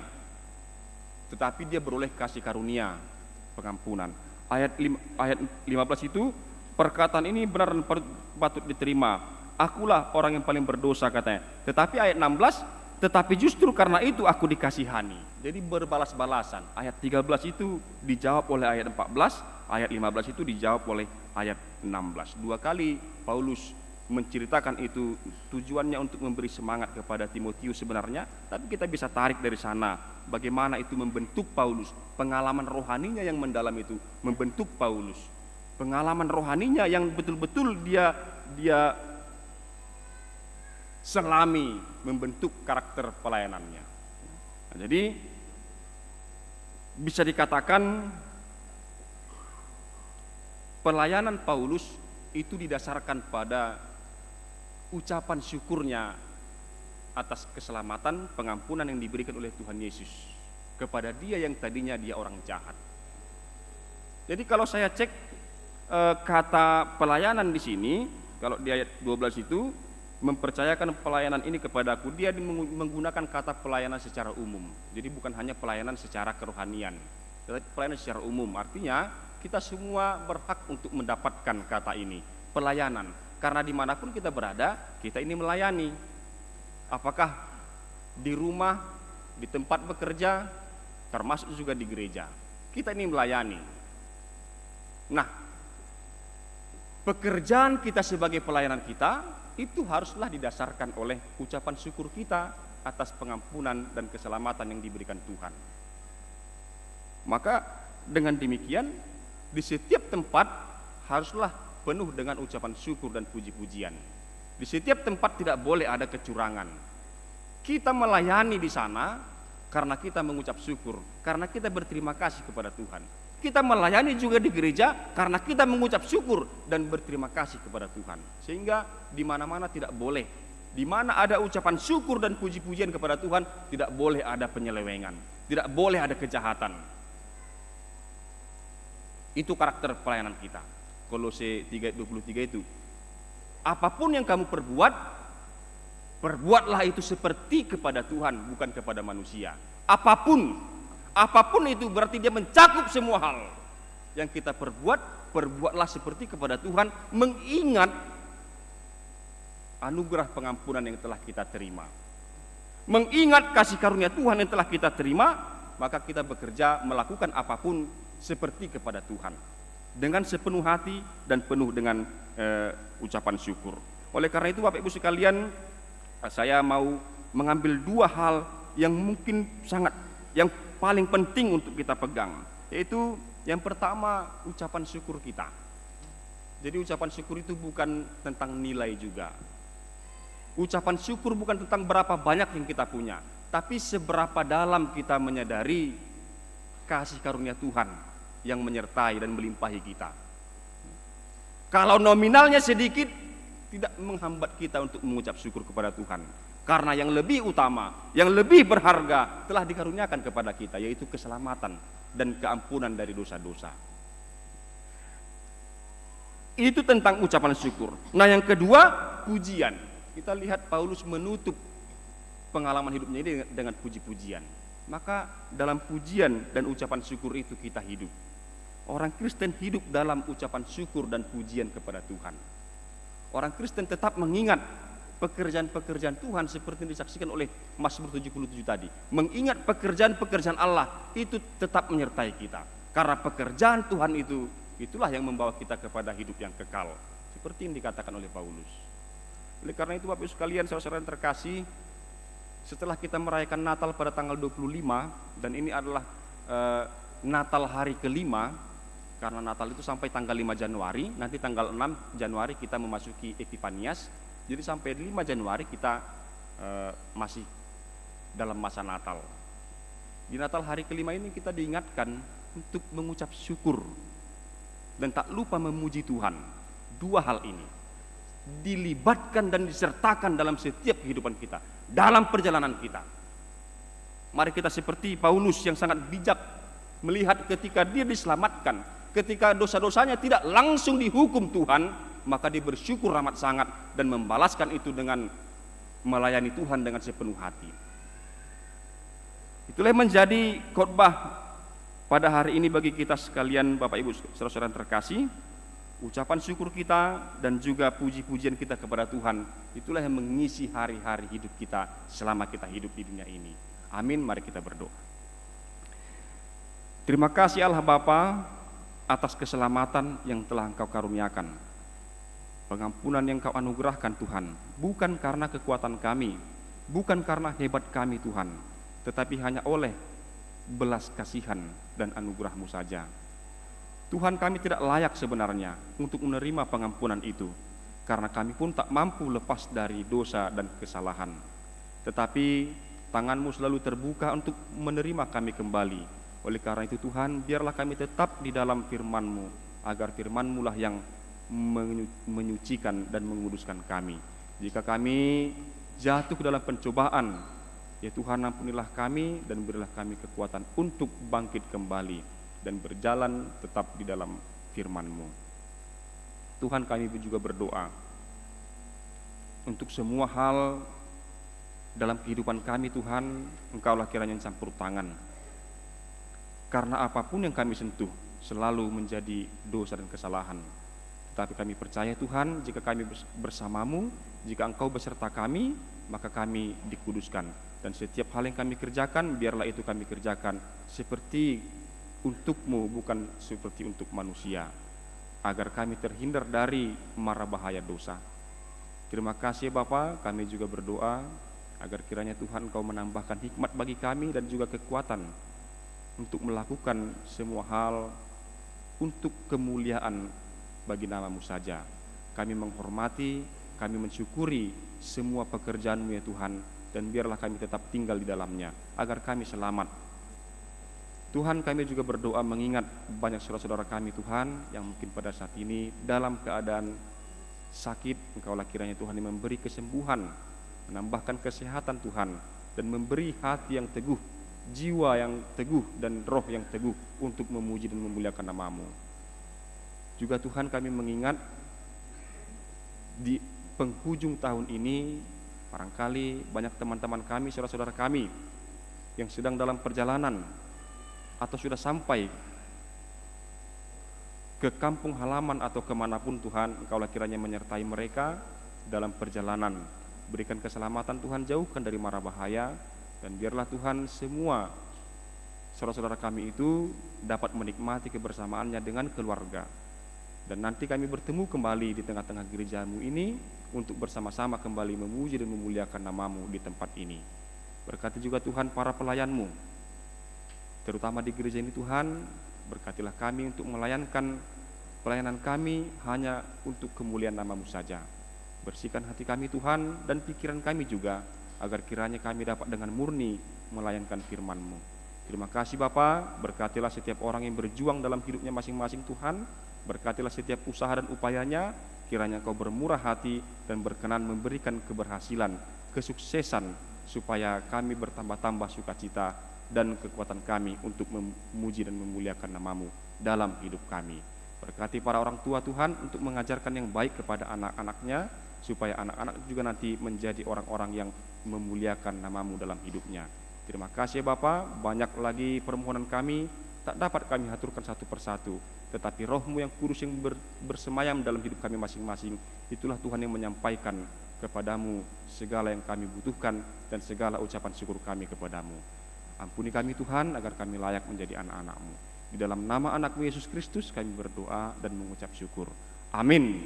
tetapi dia beroleh kasih karunia pengampunan. Ayat 15 itu, perkataan ini benar dan patut diterima. Akulah orang yang paling berdosa katanya. Tetapi ayat 16, tetapi justru karena itu aku dikasihani. Jadi berbalas-balasan. Ayat 13 itu dijawab oleh ayat 14, ayat 15 itu dijawab oleh ayat 16. Dua kali Paulus menceritakan itu, tujuannya untuk memberi semangat kepada Timotius sebenarnya, tapi kita bisa tarik dari sana bagaimana itu membentuk Paulus, pengalaman rohaninya yang mendalam itu membentuk Paulus pengalaman rohaninya yang betul-betul dia selami membentuk karakter pelayanannya. Nah, jadi bisa dikatakan pelayanan Paulus itu didasarkan pada ucapan syukurnya atas keselamatan, pengampunan yang diberikan oleh Tuhan Yesus kepada dia yang tadinya dia orang jahat. Jadi kalau saya cek kata pelayanan di sini, kalau di ayat 12 itu mempercayakan pelayanan ini kepadaku, dia menggunakan kata pelayanan secara umum. Jadi bukan hanya pelayanan secara kerohanian, tetapi pelayanan secara umum. Artinya kita semua berhak untuk mendapatkan kata ini, pelayanan. Karena dimanapun kita berada, kita ini melayani. Apakah di rumah, di tempat bekerja, termasuk juga di gereja, kita ini melayani. Nah, pekerjaan kita sebagai pelayanan kita itu haruslah didasarkan oleh ucapan syukur kita atas pengampunan dan keselamatan yang diberikan Tuhan. Maka dengan demikian di setiap tempat haruslah penuh dengan ucapan syukur dan puji-pujian. Di setiap tempat tidak boleh ada kecurangan. Kita melayani di sana karena kita mengucap syukur, karena kita berterima kasih kepada Tuhan. Kita melayani juga di gereja karena kita mengucap syukur dan berterima kasih kepada Tuhan. Sehingga di mana-mana tidak boleh, di mana ada ucapan syukur dan puji-pujian kepada Tuhan, tidak boleh ada penyelewengan, tidak boleh ada kejahatan. Itu karakter pelayanan kita. Kolose 3:23 itu. Apapun yang kamu perbuat, perbuatlah itu seperti kepada Tuhan, bukan kepada manusia. Apapun itu berarti dia mencakup semua hal yang kita perbuat, perbuatlah seperti kepada Tuhan, mengingat anugerah pengampunan yang telah kita terima, mengingat kasih karunia Tuhan yang telah kita terima, maka kita bekerja melakukan apapun seperti kepada Tuhan dengan sepenuh hati dan penuh dengan ucapan syukur. Oleh karena itu Bapak Ibu sekalian, saya mau mengambil dua hal yang mungkin yang paling penting untuk kita pegang, yaitu yang pertama ucapan syukur kita. Jadi ucapan syukur itu bukan tentang nilai juga. Ucapan syukur bukan tentang berapa banyak yang kita punya, tapi seberapa dalam kita menyadari kasih karunia Tuhan yang menyertai dan melimpahi kita. Kalau nominalnya sedikit, tidak menghambat kita untuk mengucap syukur kepada Tuhan. Karena yang lebih utama, yang lebih berharga telah dikaruniakan kepada kita, yaitu keselamatan dan keampunan dari dosa-dosa. Itu tentang ucapan syukur. Nah, yang kedua, pujian. Kita lihat Paulus menutup pengalaman hidupnya ini dengan puji-pujian. Maka dalam pujian dan ucapan syukur itu kita hidup. Orang Kristen hidup dalam ucapan syukur dan pujian kepada Tuhan. Orang Kristen tetap mengingat pekerjaan-pekerjaan Tuhan seperti yang disaksikan oleh Mazmur 77 tadi. Mengingat pekerjaan-pekerjaan Allah itu tetap menyertai kita. Karena pekerjaan Tuhan itulah yang membawa kita kepada hidup yang kekal. Seperti yang dikatakan oleh Paulus. Oleh karena itu Bapak Ibu sekalian, saudara-saudara yang terkasih, setelah kita merayakan Natal pada tanggal 25, dan ini adalah Natal hari kelima, karena Natal itu sampai tanggal 5 Januari, nanti tanggal 6 Januari kita memasuki Epifanias. Jadi sampai 5 Januari kita masih dalam masa Natal. Di Natal hari kelima ini kita diingatkan untuk mengucap syukur dan tak lupa memuji Tuhan. Dua hal ini dilibatkan dan disertakan dalam setiap kehidupan kita, dalam perjalanan kita. Mari kita seperti Paulus yang sangat bijak melihat ketika dia diselamatkan, ketika dosa-dosanya tidak langsung dihukum Tuhan, maka dia bersyukur amat sangat dan membalaskan itu dengan melayani Tuhan dengan sepenuh hati. Itulah yang menjadi khotbah pada hari ini bagi kita sekalian, Bapak Ibu saudara-saudara terkasih. Ucapan syukur kita dan juga puji-pujian kita kepada Tuhan, itulah yang mengisi hari-hari hidup kita selama kita hidup di dunia ini. Amin, mari kita berdoa. Terima kasih Allah Bapa atas keselamatan yang telah Engkau karuniakan. Pengampunan yang Kau anugerahkan Tuhan, bukan karena kekuatan kami, bukan karena hebat kami Tuhan, tetapi hanya oleh belas kasihan dan anugerah-Mu saja. Tuhan, kami tidak layak sebenarnya untuk menerima pengampunan itu, karena kami pun tak mampu lepas dari dosa dan kesalahan. Tetapi tangan-Mu selalu terbuka untuk menerima kami kembali. Oleh karena itu Tuhan, biarlah kami tetap di dalam firman-Mu, agar firman-Mu lah yang menyucikan dan menguduskan kami. Jika kami jatuh ke dalam pencobaan, ya Tuhan, ampunilah kami dan berilah kami kekuatan untuk bangkit kembali dan berjalan tetap di dalam firman-Mu. Tuhan, kami juga berdoa untuk semua hal dalam kehidupan kami Tuhan, Engkaulah kiranya yang campur tangan. Karena apapun yang kami sentuh selalu menjadi dosa dan kesalahan. Tetapi kami percaya Tuhan, jika kami bersama-Mu, jika Engkau beserta kami, maka kami dikuduskan. Dan setiap hal yang kami kerjakan, biarlah itu kami kerjakan seperti untuk-Mu, bukan seperti untuk manusia, agar kami terhindar dari mara bahaya dosa. Terima kasih Bapa, kami juga berdoa agar kiranya Tuhan Engkau menambahkan hikmat bagi kami dan juga kekuatan untuk melakukan semua hal untuk kemuliaan bagi nama-Mu saja. Kami menghormati, kami mensyukuri semua pekerjaan-Mu ya Tuhan, dan biarlah kami tetap tinggal di dalamnya, agar kami selamat. Tuhan, kami juga berdoa mengingat banyak saudara-saudara kami Tuhan, yang mungkin pada saat ini dalam keadaan sakit. Engkaulah kiranya Tuhan yang memberi kesembuhan, menambahkan kesehatan Tuhan, dan memberi hati yang teguh, jiwa yang teguh, dan roh yang teguh untuk memuji dan memuliakan nama-Mu. Juga Tuhan, kami mengingat di penghujung tahun ini, barangkali banyak teman-teman kami, saudara-saudara kami yang sedang dalam perjalanan atau sudah sampai ke kampung halaman atau kemanapun Tuhan. Engkaulah kiranya menyertai mereka dalam perjalanan. Berikan keselamatan Tuhan, jauhkan dari mara bahaya, dan biarlah Tuhan semua saudara-saudara kami itu dapat menikmati kebersamaannya dengan keluarga. Dan nanti kami bertemu kembali di tengah-tengah gereja-Mu ini untuk bersama-sama kembali memuji dan memuliakan nama-Mu di tempat ini. Berkati juga Tuhan para pelayan-Mu, terutama di gereja ini Tuhan. Berkatilah kami untuk melayankan pelayanan kami hanya untuk kemuliaan nama-Mu saja. Bersihkan hati kami Tuhan dan pikiran kami juga, agar kiranya kami dapat dengan murni melayankan firman-Mu. Terima kasih Bapa, berkatilah setiap orang yang berjuang dalam hidupnya masing-masing Tuhan. Berkatilah setiap usaha dan upayanya, kiranya Engkau bermurah hati dan berkenan memberikan keberhasilan, kesuksesan, supaya kami bertambah-tambah sukacita dan kekuatan kami untuk memuji dan memuliakan nama-Mu dalam hidup kami. Berkati para orang tua Tuhan untuk mengajarkan yang baik kepada anak-anaknya, supaya anak-anak juga nanti menjadi orang-orang yang memuliakan nama-Mu dalam hidupnya. Terima kasih Bapa, banyak lagi permohonan kami tak dapat kami haturkan satu persatu, tetapi Roh-Mu yang kudus yang bersemayam dalam hidup kami masing-masing, itulah Tuhan yang menyampaikan kepadamu segala yang kami butuhkan dan segala ucapan syukur kami kepadamu. Ampuni kami Tuhan, agar kami layak menjadi anak-anak-Mu. Di dalam nama anak-Mu Yesus Kristus kami berdoa dan mengucap syukur. Amin.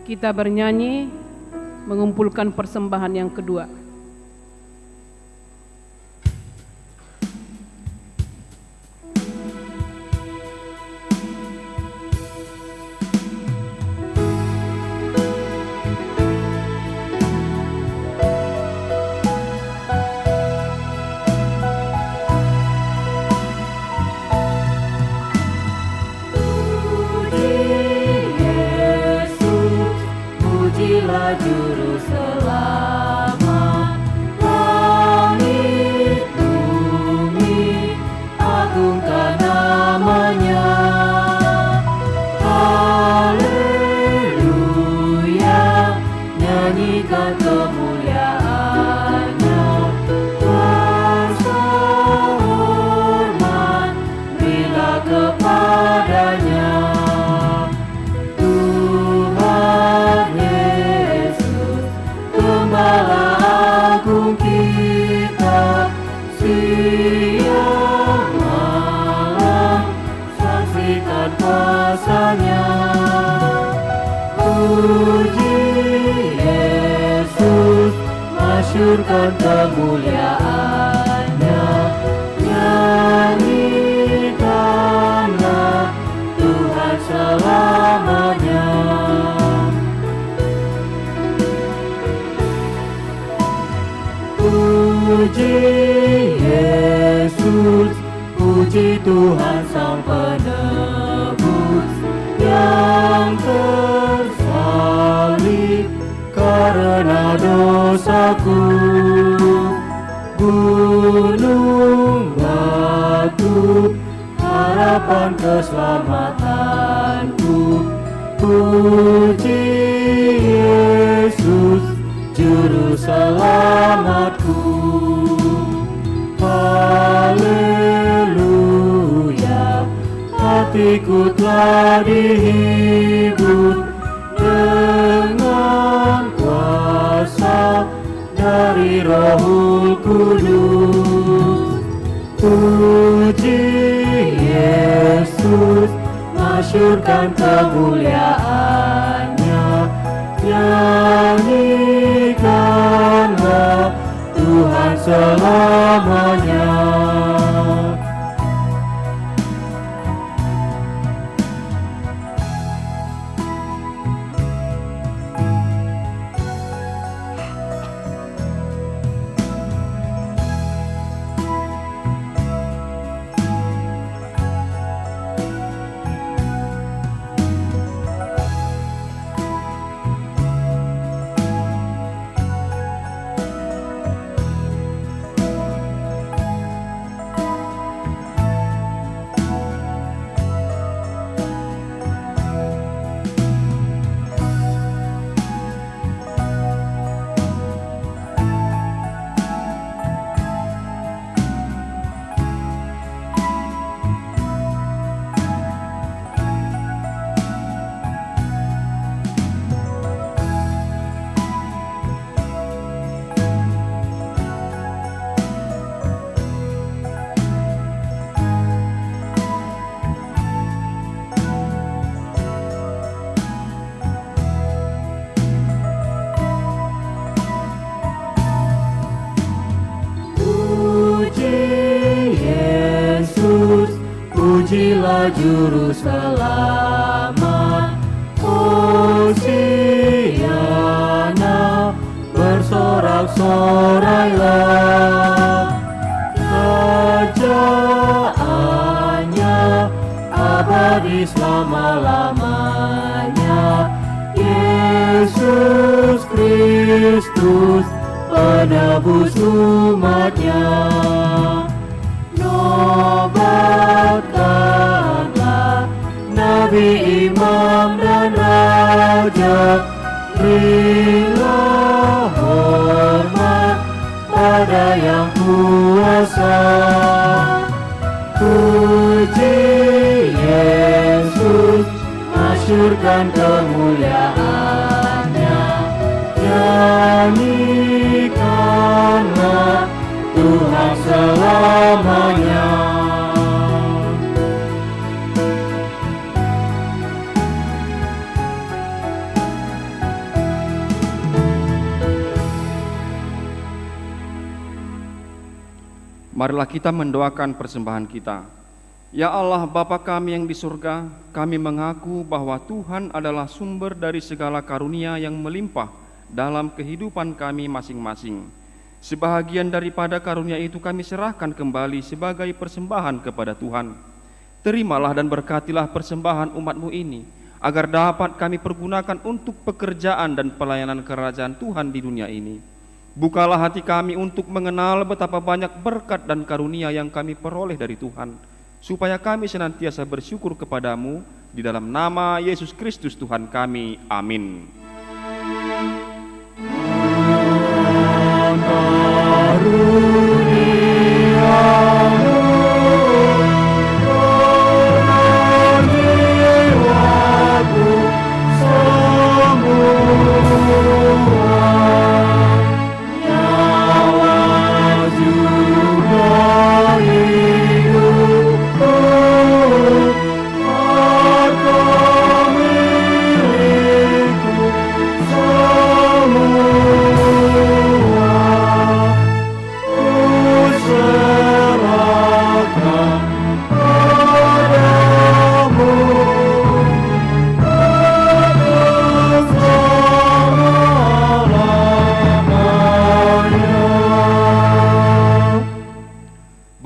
Kita bernyanyi mengumpulkan persembahan yang kedua.
Pujilah Juru Selamat, langit bumi, agungkan nama-Nya. Haleluya, nyanyikan kemuliaan-Nya. Kuasa hormat berilah kepada-Nya. Gembala agung kita, siang malam saksikan kuasa-Nya. masyurkan kemuliaan-Nya. Nyanyikanlah Tuhan selamanya. Puji Yesus, puji Tuhan Sang Penebus yang tersalib karena dosaku. Gunung batu, harapan keselamatanku. Puji Yesus, Juru selamatku. Haleluya, hatiku telah dihibur dengan kuasa dari Rohul Kudus. Puji Yesus, masyurkan kemuliaan-Nya. Nyanyikanlah Tuhan selamanya. Pujilah Juru Selamat, Hosiana, bersorak-sorailah. Kerajaannya abadi selama-lamanya. Yesus Kristus, penebus umat-Nya. Nobatkanlah Nabi, Imam, dan Raja. Berilah hormat pada Yang Kuasa. Puji Yesus, masyurkan kemuliaan-Nya. Nyanyikanlah Tuhan selamanya.
Marilah kita mendoakan persembahan kita. Ya Allah, Bapa kami yang di surga, kami mengaku bahwa Tuhan adalah sumber dari segala karunia yang melimpah dalam kehidupan kami masing-masing. Sebahagian daripada karunia itu kami serahkan kembali sebagai persembahan kepada Tuhan. Terimalah dan berkatilah persembahan umat-Mu ini, agar dapat kami pergunakan untuk pekerjaan dan pelayanan kerajaan Tuhan di dunia ini. Bukalah hati kami untuk mengenal betapa banyak berkat dan karunia yang kami peroleh dari Tuhan, supaya kami senantiasa bersyukur kepadamu di dalam nama Yesus Kristus Tuhan kami. Amin.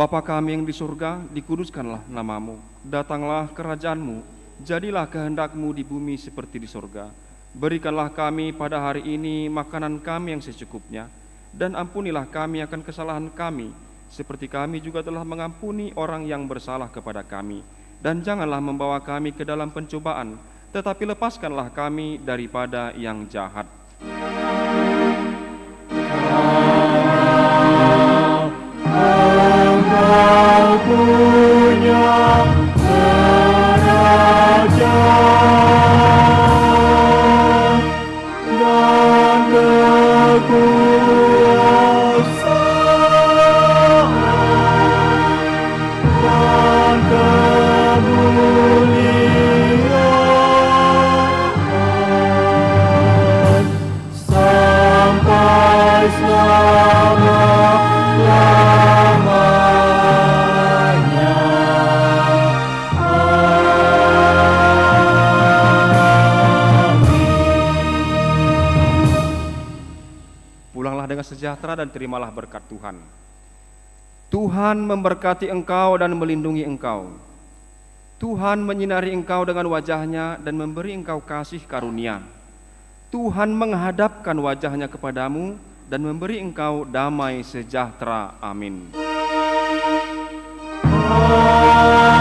Bapa kami yang di surga, dikuduskanlah namamu. Datanglah kerajaanmu, jadilah kehendakmu di bumi seperti di surga. Berikanlah kami pada hari ini makanan kami yang secukupnya, dan ampunilah kami akan kesalahan kami, seperti kami juga telah mengampuni orang yang bersalah kepada kami. Dan janganlah membawa kami ke dalam pencobaan, tetapi lepaskanlah kami daripada yang jahat.
Engkau punya kerajaan dan kekuasaan dan kemuliaan sampai selama-lamanya.
Pulanglah dengan sejahtera dan terimalah berkat Tuhan. Tuhan memberkati engkau dan melindungi engkau. Tuhan menyinari engkau dengan wajah-Nya dan memberi engkau kasih karunia. Tuhan menghadapkan wajah-Nya kepadamu dan memberi engkau damai sejahtera. Amin.
Amin.